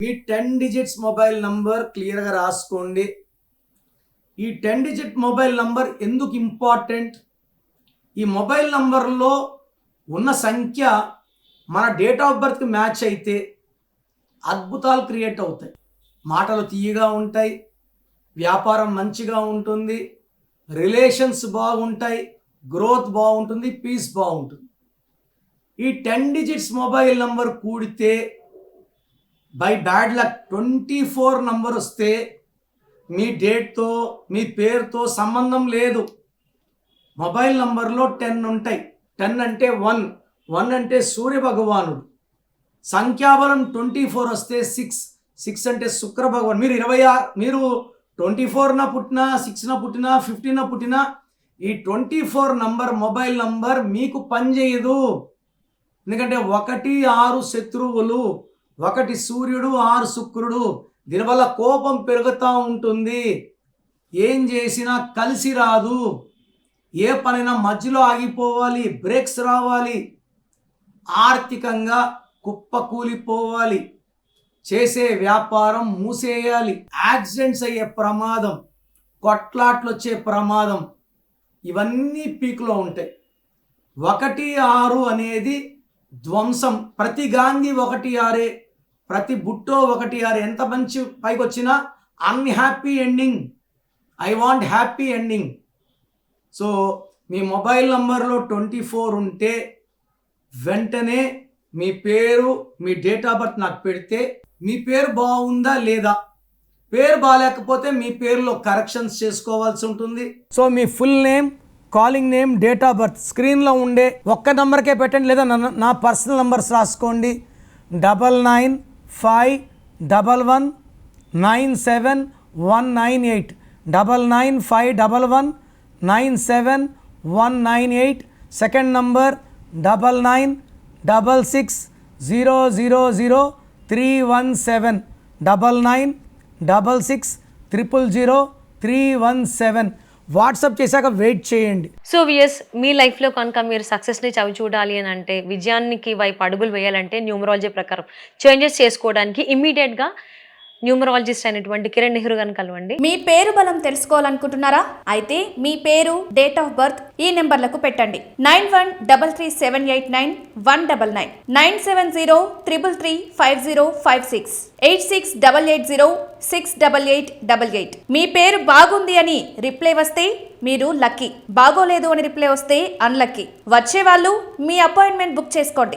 మీ 10 digits mobile number క్లియర్గా రాసుకోండి. ఈ 10 డిజిట్ మొబైల్ నంబర్ ఎందుకు ఇంపార్టెంట్? ఈ మొబైల్ నంబర్లో ఉన్న సంఖ్య మన డేట్ ఆఫ్ బర్త్కి మ్యాచ్ అయితే అద్భుతాలు క్రియేట్ అవుతాయి. మాటలు తీయగా ఉంటాయి, వ్యాపారం మంచిగా ఉంటుంది, రిలేషన్స్ బాగుంటాయి, గ్రోత్ బాగుంటుంది, పీస్ బాగుంటుంది. ఈ 10 డిజిట్స్ మొబైల్ నంబర్ కూడితే బై బ్యాడ్ లక్ 24 నంబర్ వస్తే మీ డేట్తో మీ పేరుతో సంబంధం లేదు. మొబైల్ నంబర్లో 10 ఉంటాయి. 10 అంటే 1 అంటే సూర్య భగవానుడు. సంఖ్యాబలం 24 వస్తే 6 అంటే శుక్ర భగవాన్. మీరు 24న పుట్టినా, 6న పుట్టినా, 15న పుట్టినా ఈ 24 నంబర్ మొబైల్ నంబర్ మీకు పనిచేయదు. ఎందుకంటే 1 6 శత్రువులు, 1 సూర్యుడు, 6 శుక్రుడు. దీనివల్ల కోపం పెరుగుతూ ఉంటుంది. ఏం చేసినా కలిసి రాదు. ఏ పనైనా మధ్యలో ఆగిపోవాలి, బ్రేక్స్ రావాలి, ఆర్థికంగా కుప్పకూలిపోవాలి, చేసే వ్యాపారం మూసేయాలి, యాక్సిడెంట్స్ అయ్యే ప్రమాదం, కొట్లాట్లు వచ్చే ప్రమాదం, ఇవన్నీ పీక్లో ఉంటాయి. 1 6 అనేది ధ్వంసం. ప్రతి గాంధీ 1 6, ప్రతి బుట్టో 1 6. ఎంత మంచి పైకి వచ్చినా unhappy ending. I want happy ending. So me mobile నంబర్లో 24 ఉంటే వెంటనే మీ పేరు, మీ డేట్ ఆఫ్ బర్త్ నాకు పెడితే మీ పేరు బాగుందా లేదా, పేరు బాగాలేకపోతే మీ పేరులో కరెక్షన్స్ చేసుకోవాల్సి ఉంటుంది. So me full name, calling name, date of birth స్క్రీన్లో ఉండే ఒక్క నెంబర్కే పెట్టండి, లేదా నా పర్సనల్ నెంబర్స్ రాసుకోండి. 9951197198 9951197198. Second number 9966000317 9966000317. వాట్సాప్ చేశాక వెయిట్ చేయండి. సో వియస్, మీ లైఫ్లో కనుక మీరు సక్సెస్ని చవి చూడాలి అని అంటే, విజయానికి వైపు అడుగులు వేయాలంటే న్యూమరాలజీ ప్రకారం చేంజెస్ చేసుకోవడానికి ఇమ్మీడియట్గా న్యూమరాలజిస్ట్ అయినటువంటి కిరణ్ నెహ్రూ గారిని కలవండి. మీ పేరు బలం తెలుసుకోవాలనుకుంటున్నారా? అయితే మీ పేరు, డేట్ ఆఫ్ బర్త్ ఈ నెంబర్లకు పెట్టండి. 9133789199, 9703335056, 8688068888. మీ పేరు బాగుంది అని రిప్లై వస్తే మీరు లక్కీ, బాగోలేదు అని రిప్లై వస్తే అన్లక్కీ. వచ్చే వాళ్ళు మీ అపాయింట్మెంట్ బుక్ చేసుకోండి.